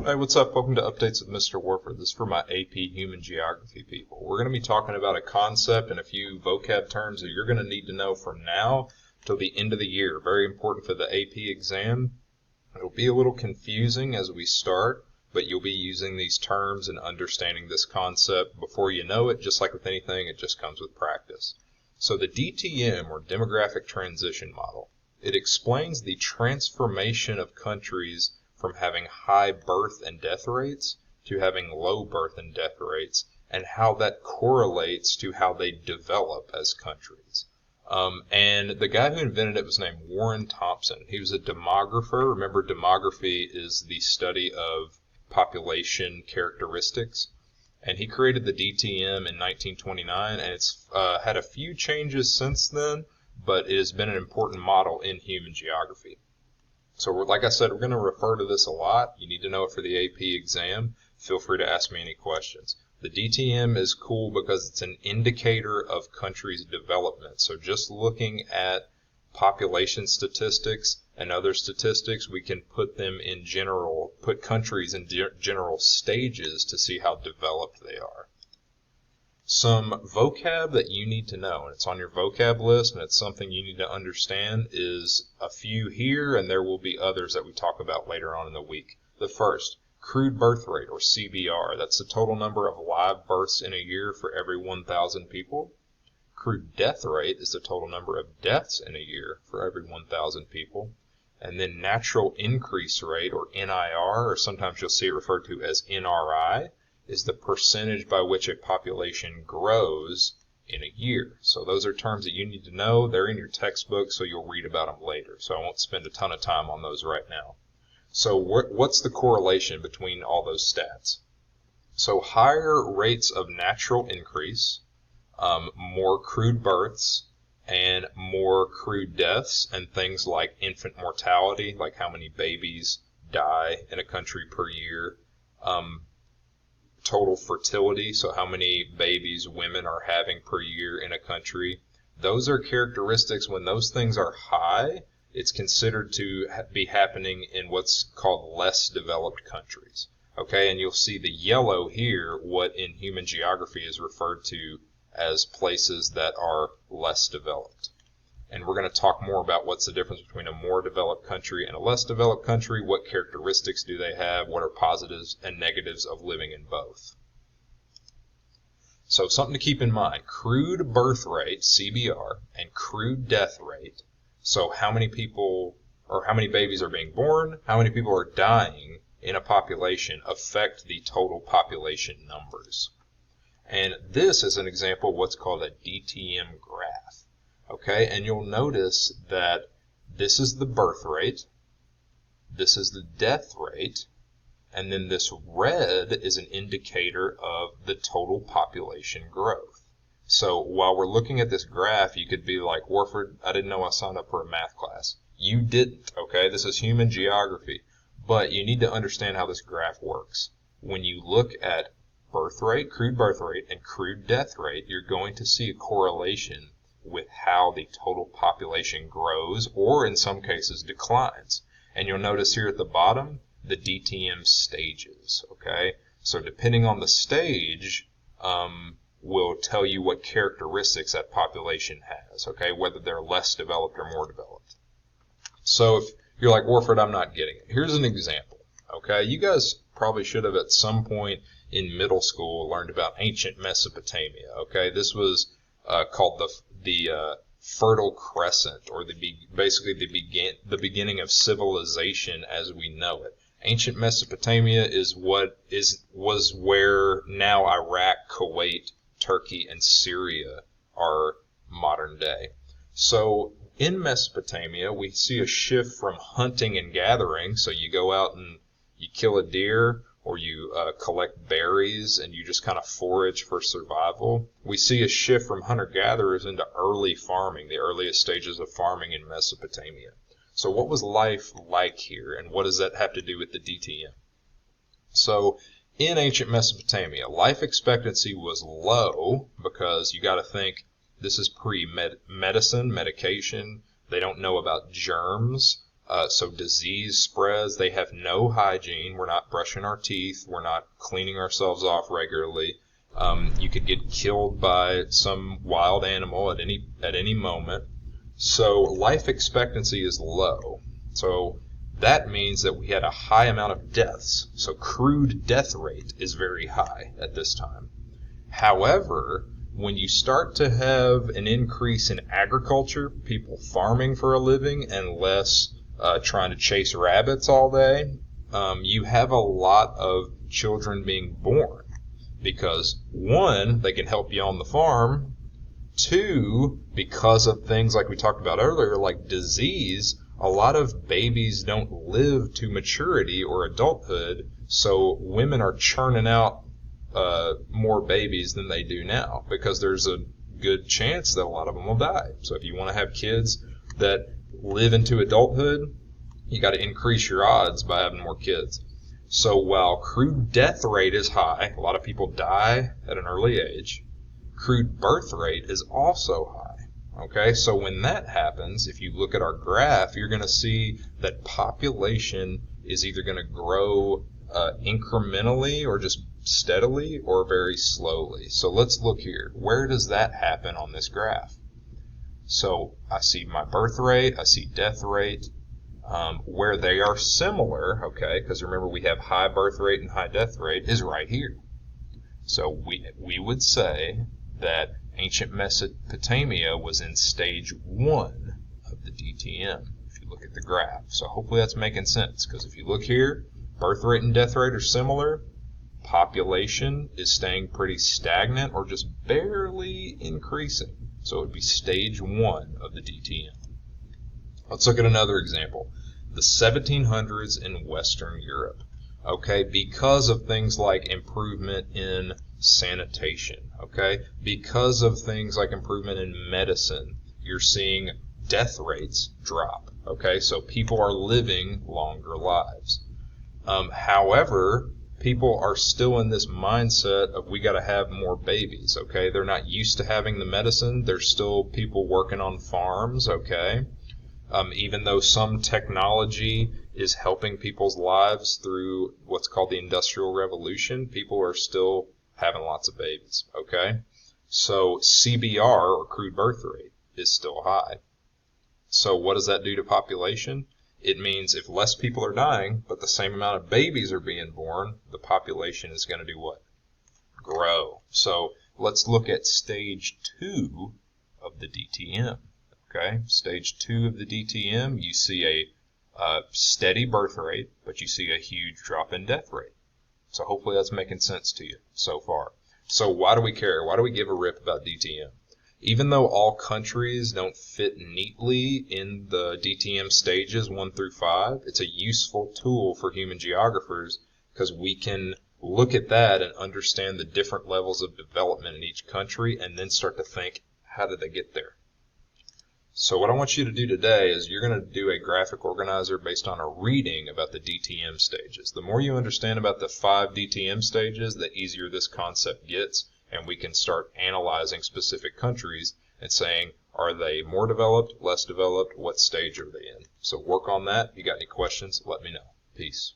Hey, what's up? Welcome to Updates with Mr. Warford. This is for my AP Human Geography people. We're going to be talking about a concept and a few vocab terms that you're going to need to know from now till the end of the year. Very important for the AP exam. It'll be a little confusing as we start, but you'll be using these terms and understanding this concept before you know it. Just like with anything, it just comes with practice. So the DTM, or Demographic Transition Model, it explains the transformation of countries from having high birth and death rates to having low birth and death rates, and how that correlates to how they develop as countries. And the guy who invented it was named Warren Thompson. He was a demographer. Remember, demography is the study of population characteristics. And he created the DTM in 1929, and it's had a few changes since then, but it has been an important model in human geography. So like I said, we're going to refer to this a lot. You need to know it for the AP exam. Feel free to ask me any questions. The DTM is cool because it's an indicator of countries' development. So just looking at population statistics and other statistics, we can put countries in general stages to see how developed they are. Some vocab that you need to know, and it's on your vocab list, and it's something you need to understand, is a few here, and there will be others that we talk about later on in the week. The first, crude birth rate, or CBR. That's the total number of live births in a year for every 1,000 people. Crude death rate is the total number of deaths in a year for every 1,000 people. And then natural increase rate, or NIR, or sometimes you'll see it referred to as NRI, is the percentage by which a population grows in a year. So those are terms that you need to know. They're in your textbook, so you'll read about them later. So I won't spend a ton of time on those right now. So what's the correlation between all those stats? So higher rates of natural increase, more crude births, and more crude deaths, and things like infant mortality, like how many babies die in a country per year, total fertility, so how many babies women are having per year in a country. Those are characteristics. When those things are high, it's considered to be happening in what's called less developed countries. Okay, and you'll see the yellow here, what in human geography is referred to as places that are less developed. And we're going to talk more about what's the difference between a more developed country and a less developed country. What characteristics do they have? What are positives and negatives of living in both? So something to keep in mind, crude birth rate, CBR, and crude death rate. So how many people or how many babies are being born, how many people are dying in a population affect the total population numbers. And this is an example of what's called a DTM graph. Okay, and you'll notice that this is the birth rate, this is the death rate, and then this red is an indicator of the total population growth. So while we're looking at this graph, you could be like, Warford, I didn't know I signed up for a math class. You didn't, okay? This is human geography. But you need to understand how this graph works. When you look at birth rate, crude birth rate, and crude death rate, you're going to see a correlation with how the total population grows, or in some cases declines. And you'll notice here at the bottom, the DTM stages, okay? So depending on the stage, will tell you what characteristics that population has, okay? Whether they're less developed or more developed. So if you're like, Warford, I'm not getting it. Here's an example, okay? You guys probably should have at some point in middle school learned about ancient Mesopotamia, okay? This was called the Fertile Crescent, or basically the beginning of civilization as we know it. Ancient Mesopotamia was where now Iraq, Kuwait, Turkey, and Syria are modern day. So in Mesopotamia, we see a shift from hunting and gathering. So you go out and you kill a deer, or you collect berries and you just kind of forage for survival. We see a shift from hunter-gatherers into early farming, the earliest stages of farming in Mesopotamia. So what was life like here, and what does that have to do with the DTM? So in ancient Mesopotamia, life expectancy was low because you got to think this is pre-medicine, medication. They don't know about germs. So disease spreads. They have no hygiene. We're not brushing our teeth. We're not cleaning ourselves off regularly. You could get killed by some wild animal at any moment. So life expectancy is low. So that means that we had a high amount of deaths. So crude death rate is very high at this time. However, when you start to have an increase in agriculture, people farming for a living and less trying to chase rabbits all day, you have a lot of children being born. Because one, they can help you on the farm. Two, because of things like we talked about earlier, like disease, a lot of babies don't live to maturity or adulthood, so women are churning out more babies than they do now because there's a good chance that a lot of them will die. So if you want to have kids that live into adulthood, you got to increase your odds by having more kids. So while crude death rate is high, a lot of people die at an early age, crude birth rate is also high. Okay, so when that happens, if you look at our graph, you're going to see that population is either going to grow incrementally or just steadily or very slowly. So let's look here. Where does that happen on this graph? So I see my birth rate, I see death rate. Where they are similar, okay, because remember we have high birth rate and high death rate, is right here. So we would say that ancient Mesopotamia was in stage 1 of the DTM, if you look at the graph. So hopefully that's making sense, because if you look here, birth rate and death rate are similar, population is staying pretty stagnant or just barely increasing. So it would be stage 1 of the DTM. Let's look at another example. The 1700s in Western Europe. Okay, because of things like improvement in sanitation, okay, because of things like improvement in medicine, you're seeing death rates drop, okay, so people are living longer lives. However, people are still in this mindset of we got to have more babies, okay, they're not used to having the medicine, there's still people working on farms, okay. Even though some technology is helping people's lives through what's called the Industrial Revolution, people are still having lots of babies, okay? So CBR, or crude birth rate, is still high. So what does that do to population? It means if less people are dying, but the same amount of babies are being born, the population is going to do what? Grow. So let's look at stage 2 of the DTM. Okay, stage 2 of the DTM, you see a steady birth rate, but you see a huge drop in death rate. So hopefully that's making sense to you so far. So why do we care? Why do we give a rip about DTM? Even though all countries don't fit neatly in the DTM stages 1 through 5, it's a useful tool for human geographers because we can look at that and understand the different levels of development in each country and then start to think, how did they get there? So what I want you to do today is you're going to do a graphic organizer based on a reading about the DTM stages. The more you understand about the 5 DTM stages, the easier this concept gets, and we can start analyzing specific countries and saying, are they more developed, less developed, what stage are they in? So work on that. If you got any questions, let me know. Peace.